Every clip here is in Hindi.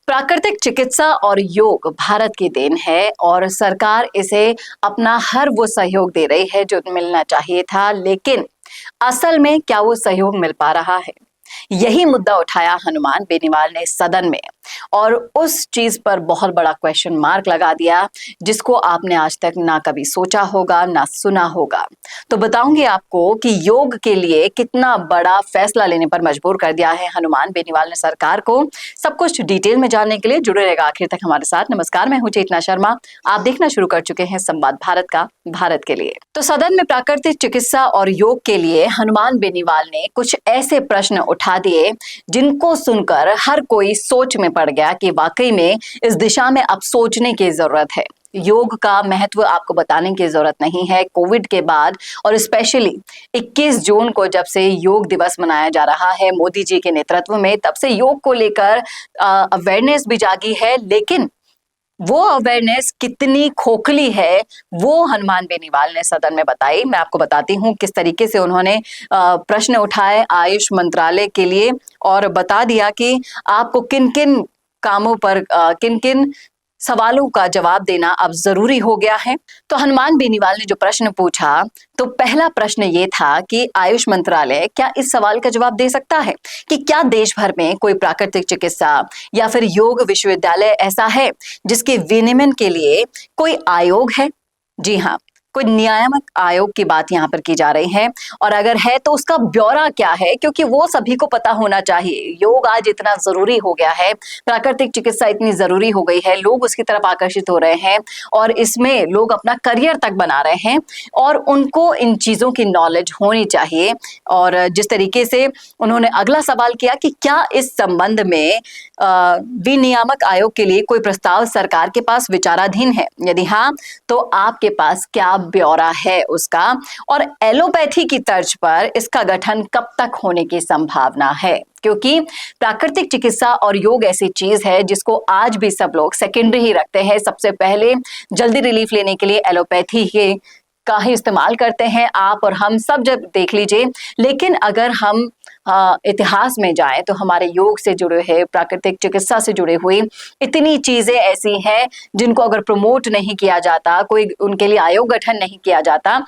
प्राकृतिक चिकित्सा और योग भारत की देन है और सरकार इसे अपना हर वो सहयोग दे रही है जो मिलना चाहिए था, लेकिन असल में क्या वो सहयोग मिल पा रहा है? यही मुद्दा उठाया हनुमान बेनीवाल ने सदन में और उस चीज पर बहुत बड़ा क्वेश्चन मार्क लगा दिया जिसको आपने आज तक ना कभी सोचा होगा ना सुना होगा। तो बताऊंगी आपको कि योग के लिए कितना बड़ा फैसला लेने पर मजबूर कर दिया है हनुमान बेनीवाल ने सरकार को। सब कुछ डिटेल में जानने के लिए जुड़े रहेगा आखिर तक हमारे साथ। नमस्कार, मैं हूं चेतना शर्मा। आप देखना शुरू कर चुके हैं संवाद भारत का, भारत के लिए। तो सदन में प्राकृतिक चिकित्सा और योग के लिए हनुमान बेनीवाल ने कुछ ऐसे प्रश्न उठा दिए जिनको सुनकर हर कोई सोच में पड़ गया कि वाकई में इस दिशा में अब सोचने की जरूरत है। योग का महत्व आपको बताने की जरूरत नहीं है। कोविड के बाद और स्पेशली 21 जून को जब से योग दिवस मनाया जा रहा है मोदी जी के नेतृत्व में, तब से योग को लेकर अवेयरनेस भी जागी है, लेकिन वो अवेयरनेस कितनी खोखली है वो हनुमान बेनीवाल ने सदन में बताई। मैं आपको बताती हूँ किस तरीके से उन्होंने प्रश्न उठाए आयुष मंत्रालय के लिए और बता दिया कि आपको किन किन कामों पर किन किन सवालों का जवाब देना अब जरूरी हो गया है। तो हनुमान बेनीवाल ने जो प्रश्न पूछा, तो पहला प्रश्न ये था कि आयुष मंत्रालय क्या इस सवाल का जवाब दे सकता है कि क्या देश भर में कोई प्राकृतिक चिकित्सा या फिर योग विश्वविद्यालय ऐसा है जिसके विनियमन के लिए कोई आयोग है? जी हाँ, कोई नियामक आयोग की बात यहाँ पर की जा रही है, और अगर है तो उसका ब्यौरा क्या है, क्योंकि वो सभी को पता होना चाहिए। योग आज इतना जरूरी हो गया है, प्राकृतिक चिकित्सा इतनी जरूरी हो गई है, लोग उसकी तरफ आकर्षित हो रहे हैं और इसमें लोग अपना करियर तक बना रहे हैं और उनको इन चीजों की नॉलेज होनी चाहिए। और जिस तरीके से उन्होंने अगला सवाल किया कि क्या इस संबंध में विनियामक आयोग के लिए कोई प्रस्ताव सरकार के पास विचाराधीन है, यदि हाँ तो आपके पास क्या ब्यौरा है उसका, और एलोपैथी की तर्ज पर इसका गठन कब तक होने की संभावना है? क्योंकि प्राकृतिक चिकित्सा और योग ऐसी चीज है जिसको आज भी सब लोग सेकेंडरी ही रखते हैं। सबसे पहले जल्दी रिलीफ लेने के लिए एलोपैथी का ही इस्तेमाल करते हैं, आप और हम सब जब देख लीजिए। लेकिन अगर हम इतिहास में जाएं तो हमारे योग से जुड़े हैं, प्राकृतिक चिकित्सा से जुड़े हुए इतनी चीजें ऐसी हैं जिनको अगर प्रमोट नहीं किया जाता, कोई उनके लिए आयोग गठन नहीं किया जाता,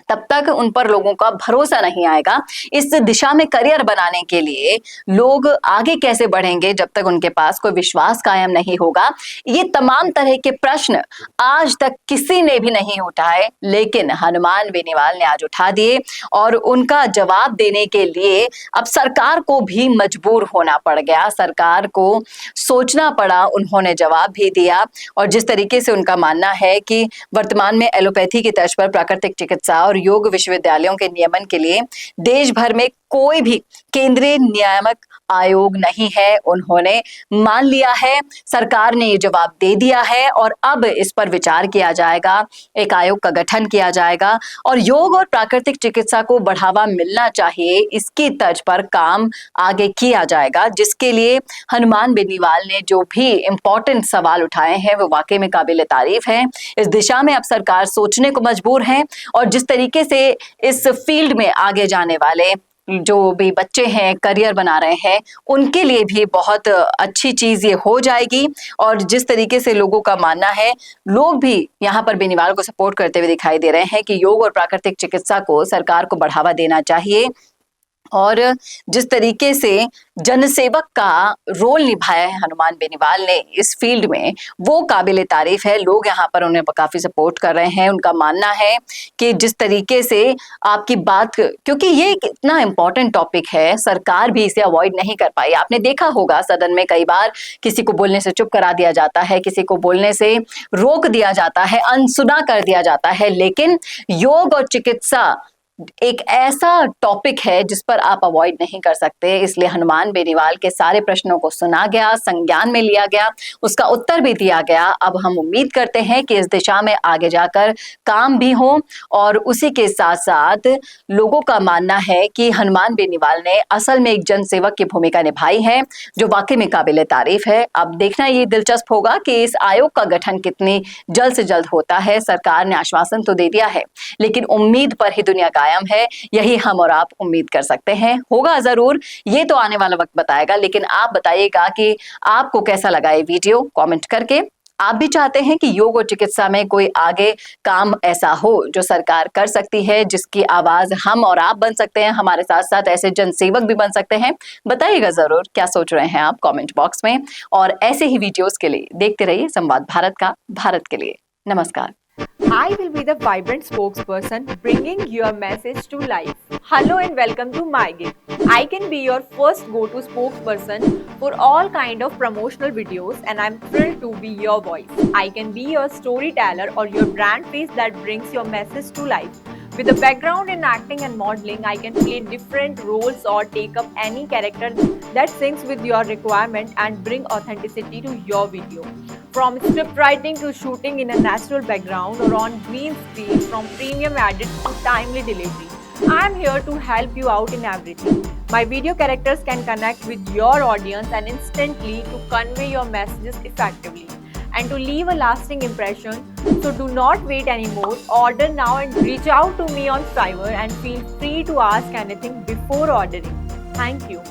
तब तक उन पर लोगों का भरोसा नहीं आएगा। इस दिशा में करियर बनाने के लिए लोग आगे कैसे बढ़ेंगे जब तक उनके पास कोई विश्वास कायम नहीं होगा? ये तमाम तरह के प्रश्न आज तक किसी ने भी नहीं उठाए, लेकिन हनुमान बेनीवाल ने आज उठा दिए और उनका जवाब देने के लिए अब सरकार को भी मजबूर होना पड़ गया। सरकार को सोचना पड़ा, उन्होंने जवाब भी दिया। और जिस तरीके से उनका मानना है कि वर्तमान में एलोपैथी की तर्ज पर प्राकृतिक चिकित्सा और योग विश्वविद्यालयों के नियमन के लिए देश भर में कोई भी केंद्रीय नियामक आयोग नहीं है, उन्होंने मान लिया है, सरकार ने ये जवाब दे दिया है और अब इस पर विचार किया जाएगा, एक आयोग का गठन किया जाएगा और योग और प्राकृतिक चिकित्सा को बढ़ावा मिलना चाहिए, इसकी तर्ज पर काम आगे किया जाएगा। जिसके लिए हनुमान बेनीवाल ने जो भी इंपॉर्टेंट सवाल उठाए हैं वो वाकई में काबिल तारीफ है। इस दिशा में अब सरकार सोचने को मजबूर है और जिस तरीके से इस फील्ड में आगे जाने वाले जो भी बच्चे हैं, करियर बना रहे हैं, उनके लिए भी बहुत अच्छी चीज ये हो जाएगी। और जिस तरीके से लोगों का मानना है, लोग भी यहाँ पर बेनीवाल को सपोर्ट करते हुए दिखाई दे रहे हैं कि योग और प्राकृतिक चिकित्सा को सरकार को बढ़ावा देना चाहिए। और जिस तरीके से जनसेवक का रोल निभाया है हनुमान बेनीवाल ने इस फील्ड में, वो काबिल तारीफ है। लोग यहाँ पर उन्हें काफी सपोर्ट कर रहे हैं। उनका मानना है कि जिस तरीके से आपकी बात, क्योंकि ये एक इतना इंपॉर्टेंट टॉपिक है, सरकार भी इसे अवॉइड नहीं कर पाई। आपने देखा होगा सदन में कई बार किसी को बोलने से चुप करा दिया जाता है, किसी को बोलने से रोक दिया जाता है, अनसुना कर दिया जाता है, लेकिन योग और चिकित्सा एक ऐसा टॉपिक है जिस पर आप अवॉइड नहीं कर सकते। इसलिए हनुमान बेनीवाल के सारे प्रश्नों को सुना गया, संज्ञान में लिया गया, उसका उत्तर भी दिया गया। अब हम उम्मीद करते हैं कि इस दिशा में आगे जाकर काम भी हो और उसी के साथ साथ लोगों का मानना है कि हनुमान बेनीवाल ने असल में एक जनसेवक की भूमिका निभाई है जो वाकई में काबिल तारीफ है। अब देखना ये दिलचस्प होगा कि इस आयोग का गठन कितनी जल्द से जल्द होता है। सरकार ने आश्वासन तो दे दिया है, लेकिन उम्मीद पर ही दुनिया कायम मुलायम है, यही हम और आप उम्मीद कर सकते हैं। होगा जरूर, ये तो आने वाला वक्त बताएगा। लेकिन आप बताइएगा कि आपको कैसा लगा ये वीडियो, कमेंट करके। आप भी चाहते हैं कि योग और चिकित्सा में कोई आगे काम ऐसा हो जो सरकार कर सकती है, जिसकी आवाज हम और आप बन सकते हैं, हमारे साथ साथ ऐसे जनसेवक भी बन सकते हैं? बताइएगा जरूर क्या सोच रहे हैं आप कमेंट बॉक्स में। और ऐसे ही वीडियोस के लिए देखते रहिए संवाद भारत का, भारत के लिए। नमस्कार। I will be the vibrant spokesperson bringing your message to life. Hello and welcome to MyGig. I can be your first go-to spokesperson for all kind of promotional videos and I'm thrilled to be your voice. I can be your storyteller or your brand face that brings your message to life. With a background in acting and modeling, I can play different roles or take up any character that syncs with your requirement and bring authenticity to your video. From script writing to shooting in a natural background or on green screen, from premium edit to timely delivery, I am here to help you out in everything. My video characters can connect with your audience and instantly to convey your messages effectively and to leave a lasting impression. So do not wait anymore. Order now and reach out to me on Fiverr and feel free to ask anything before ordering. Thank you.